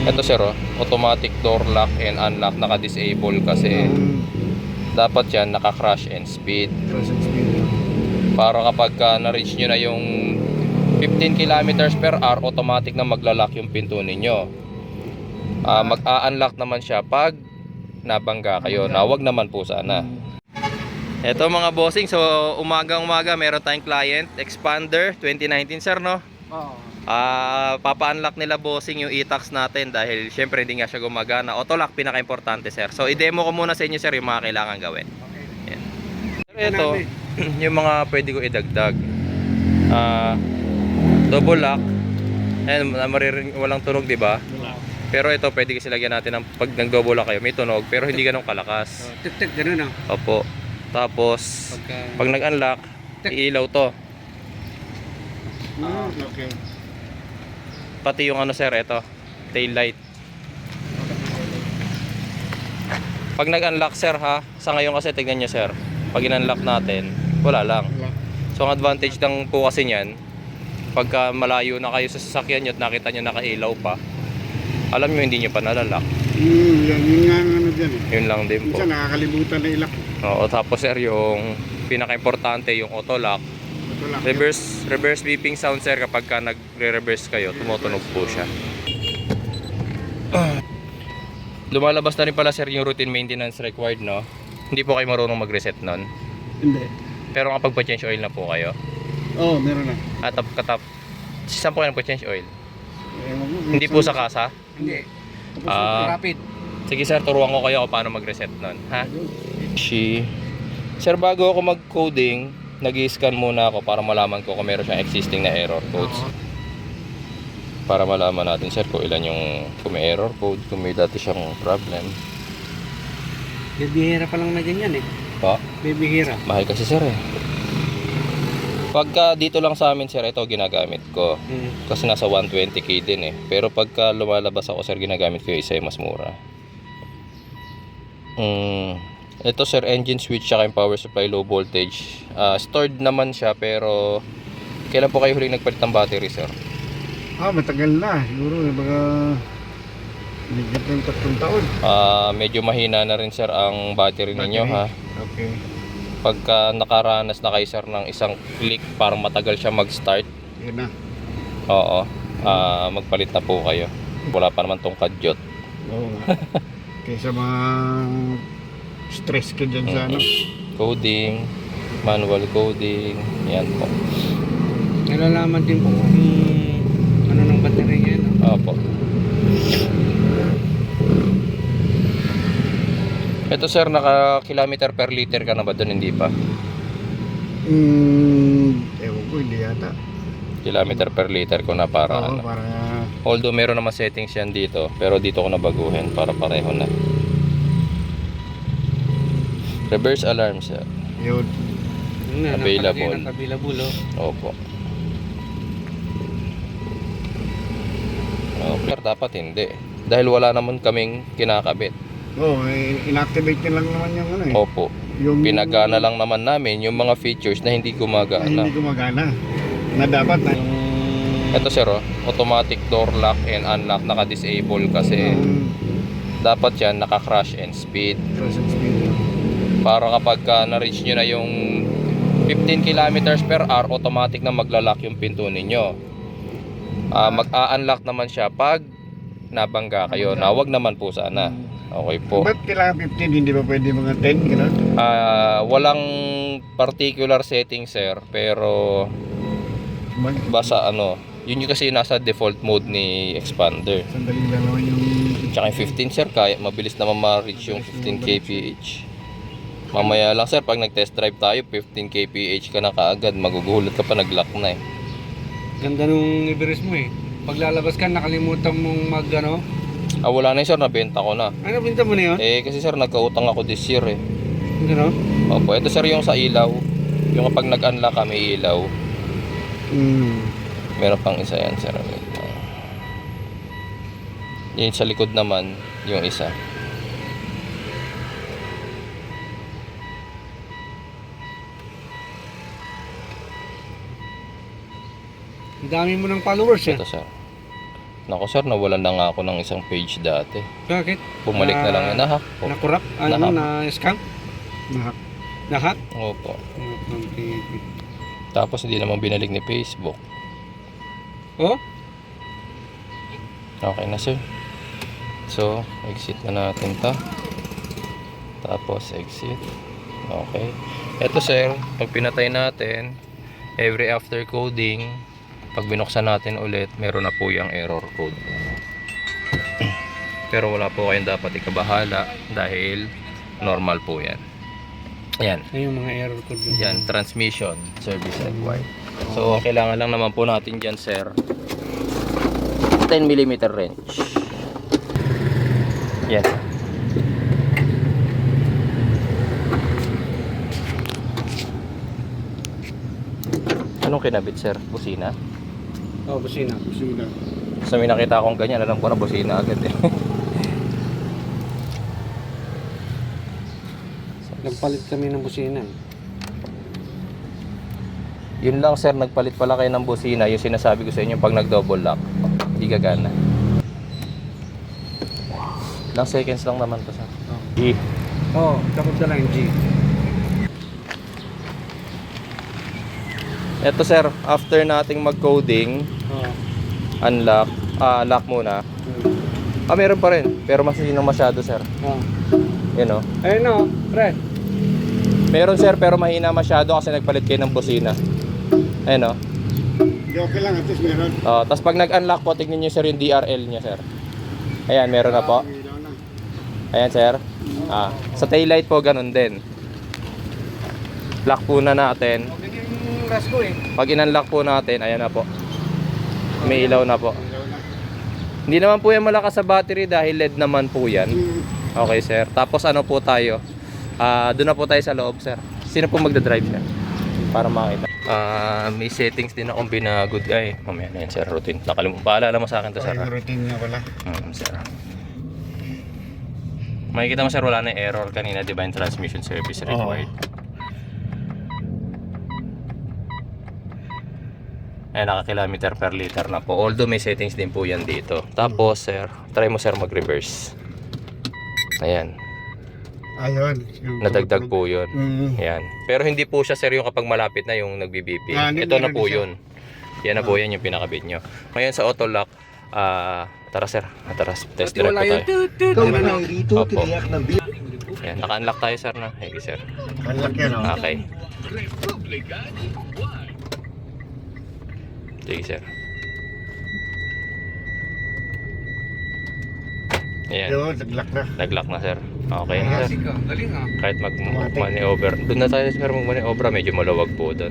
Ito sir, oh, automatic door lock and unlock, naka-disable kasi dapat yan naka-crash and speed. Crash and speed. Para kapag na-reach nyo na yung 15 kilometers per hour, automatic na magla-lock yung pinto ninyo. Mag-a-unlock naman siya pag nabangga kayo. Na wag naman po sana. Ito mga bossing, so umagang-umaga meron tayong client, Expander 2019 sir, no? Oo. Papa-unlock nila bossing yung e-tax natin dahil syempre hindi nga siya gumagana. Auto-lock pinaka-importante sir. So i-demo ko muna sa inyo sir yung mga kailangan gawin. Yan. Pero ito, yung mga pwede ko idagdag. Double lock. Ayan, walang tunog, di ba? Pero ito pwede kasi lagyan natin ng pag nag-double lock kayo, may tunog pero hindi ganun kalakas. Tik-tik, gano'n Opo. Tapos pag nag-unlock, iilaw to. Okay. Pati yung ano sir, ito, tail light. Pag nag-unlock sir ha, sa ngayon kasi tignan nyo sir, pag in-unlock natin, wala lang. So ang advantage lang po kasi niyan, pagka malayo na kayo sa sasakyan nyo at nakita nyo nakailaw pa, alam nyo hindi nyo pa nalalak. Yun nga ang ano dyan eh. Yun lang din po. Minsan nakakalimutan na ilak. Oo, tapos sir, yung pinaka-importante yung auto lock. Reverse beeping sound sir, kapag ka nagre-reverse kayo, tumutunog po siya. Lumalabas na rin pala sir yung routine maintenance required, no? Hindi po kayo marunong mag-reset nun. Hindi. Pero kapag pa-change oil na po kayo. Oo, meron na. At saan po kayo pa-change oil? Ewan ko. Hindi po sa kasa? Hindi. Tapos rapid. Sige sir, turuan ko kayo kung paano mag-reset nun, ha? Sir, bago ako mag-coding, nag-i-scan muna ako para malaman ko kung meron siyang existing na error codes. Para malaman natin sir kung ilan yung kung may error code, kung may dati siyang problem. Bibihira pa lang na ganyan eh. Pa? Bibihira. Mahal kasi sir eh. Pagka dito lang sa amin sir, ito ginagamit ko. Kasi nasa 120k din eh. Pero pagka lumalabas ako sir, ginagamit ko yung isa yung mas mura. Ito sir, engine switch tsaka yung power supply low voltage. Stored naman siya pero kailan po kayo huling nagpalit ng battery sir? Matagal na. Siguro baka higit ng 3 taon. Medyo mahina na rin sir ang battery ninyo ha. Okay. Pagka nakaranas na kayo sir ng isang click para matagal siya mag-start, Yan na. oo, magpalit na po kayo. Wala pa naman tong kadyot. Oo. Kaysa mga stress ka dyan sa ano. Coding, manual coding, yan po. Nalalaman din po kung ano ng battery niya, no? Opo. Ito sir, naka kilometer per liter ka na ba doon? Hindi pa. Ewan ko, hindi yata. Kilometer per liter ko na para Oo, ano. para Although meron naman settings yan dito, pero dito ko nabaguhin para pareho na. Reverse alarm sir. yun. Available. Available, oh. Opo. Okay, dapat hindi. Dahil wala naman kaming kinakabit. Oo, inactivate nyo lang naman yung ano eh. Opo. Yung Pinagana lang naman namin yung mga features na hindi na gumagana. hindi gumagana. Na dapat na Ito sir, oh, automatic door lock and unlock, naka-disable kasi dapat yan naka-crash and speed. crash and speed. Para kapag na-reach nyo na yung 15 kilometers per hour, automatic na magla-lock yung pinto ninyo. Mag-a-unlock naman siya pag nabangga kayo. Na wag naman po sana. Okay po. Ba't kailangan 15? Hindi ba pwede mga 10? Gano'n? Walang particular setting sir, pero basta ano, yun yung kasi nasa default mode ni Expander. Sandali lang naman yung Tsaka yung 15 sir, kaya mabilis naman ma-reach yung 15 kph. Mamaya lang sir, pag nag-test drive tayo, 15 kph ka na kaagad, magugulat ka pa, nag-lock na eh. ganda nung i-brace mo eh. Paglalabas ka, nakalimutan mong mag ano. Wala na yun sir, nabenta ko na. Ano binta mo na yun? Kasi sir, nagkautang ako this year eh. Gano'n? Opo, ito sir yung sa ilaw. Yung kapag nag-unlock ka, may ilaw. Meron pang isa yan sir. Yung sa likod naman, yung isa. Ang dami mo ng followers eh. Ito sir. Nako sir, nawalan na nga ako ng isang page dati. Bakit? Bumalik na lang yun. Nahack po. Nakurap? Ano? Nahack. Na-scam? Nahak. Nahack? Opo. Okay. Tapos hindi naman binalik ni Facebook. Oh? Okay na sir. So, exit na natin ta. Tapos exit. Okay. Ito sir, pag pinatay natin, every after coding, pag binuksan natin ulit, meron na po yung error code. Pero wala po kayong dapat ikabahala dahil normal po yan. Yan. Ay, yung mga error code dun. Yan, transmission service required. So, ang kailangan lang naman po natin dyan, sir, 10mm wrench. Yan. Anong kinabit, sir? Busina? Oh, busina. Busina. So, may nakita akong ganyan, alam ko na busina agad eh. Nagpalit kami ng busina. Yun lang, sir, nagpalit pala kayo ng busina, yung sinasabi ko sa inyo pag nag-double lock, hindi gagana. Ilang seconds lang naman to, sir. E. Oh, takot na lang G. Eto, sir, after nating mag-coding, Oh. unlock, lock muna. Meron pa rin, pero mas hindi na masyado, sir. Oh. Yun, oh. Ayun no, pre. Meron, sir, pero mahina masyado kasi nagpalit kayo ng busina. Ayun, oh. Hindi, okay lang. At least meron. Tapos pag nag-unlock po, tignan nyo, sir, yung DRL niya, sir. Ayan, meron na po. Ilaw na. Ayan, sir. Sa taillight po, ganun din. Lock po na natin. Yung rasko eh. Pag in-unlock po natin, ayan na po. May ilaw na po. Ilaw na. Hindi naman po yan malakas sa battery dahil LED naman po yan. Okay, sir. Tapos ano po tayo? Doon na po tayo sa loob, sir. Sino po magdadrive siya? Para makita. May settings din akong binagod. Ay, mamaya na yan, sir. Routine. Nakalimutan. Paalala mo sa akin to, sir. Yung routine nga pala. Sir. Makikita mo, sir, wala na error kanina. Diba yung transmission service required? Ayan, naka-kilometer per liter na po. Although may settings din po yan dito. Tapos, sir, try mo, sir, mag-reverse. Ayan. Ayun. Yung Nadagdag po yun. Mm. Ayan. Pero hindi po siya, sir, yung kapag malapit na yung nagbi-BP. Hindi, Ito na meron po din siya. yun. Yan na po yan yung pinakabit nyo. Ngayon sa auto lock, tara, sir. Tara, test drive po tayo. Ikaw na narito, Opo. tiniyak ng biyak. Ayan, naka-unlock tayo, sir, na. Hey, sir. Unlock yan, oh. Okay. Sige, sir. Ayan. Yun, nag-lock na. Nag-lock na, sir. Okay na, sir. Galing ah. Kahit mag-maneuver. Doon na tayo, sir, mag-maneuver. Medyo maluwag po doon.